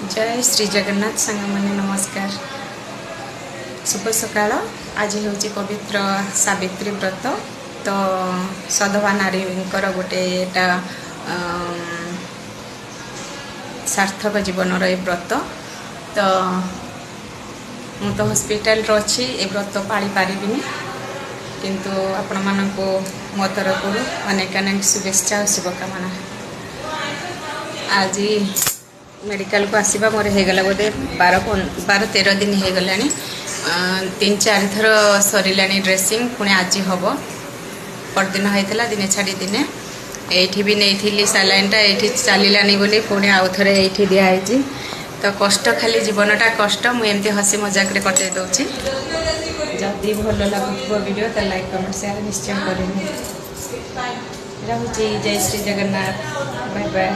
जय श्री जगन्नाथ सांग मैंने नमस्कार। शुभ सकाळ। आज हूँ पवित्र सावित्री व्रत। तो सधवा नारी गोटे सार्थक जीवन व्रत। तो मु तो हॉस्पिटल अच्छी ए व्रत पाली पारिबिनी, किंतु आपण मानक मो तरफ अनेक अनेक शुभेच्छा और शुभकामना। आज मेडिकल को आसवा मोर होगला बोधे 12-13 दिन हो गला। 3-4 थर सरला ड्रेसिंग पुणी आज हम परदिन होता दिने छाड़ी दिने ये भी नहीं सालाइनटा ये चलानी बोली पुणी आउ थे ये दिखाई। तो कष्ट खाली जीवनटा कष्ट मुझे हसी मजाक कटे दूसरी। जदि भल लगुव वीडियो तो लाइक कमेंट शेयर निश्चय करें। रहुची। जय श्री जगन्नाथ। Bye bye.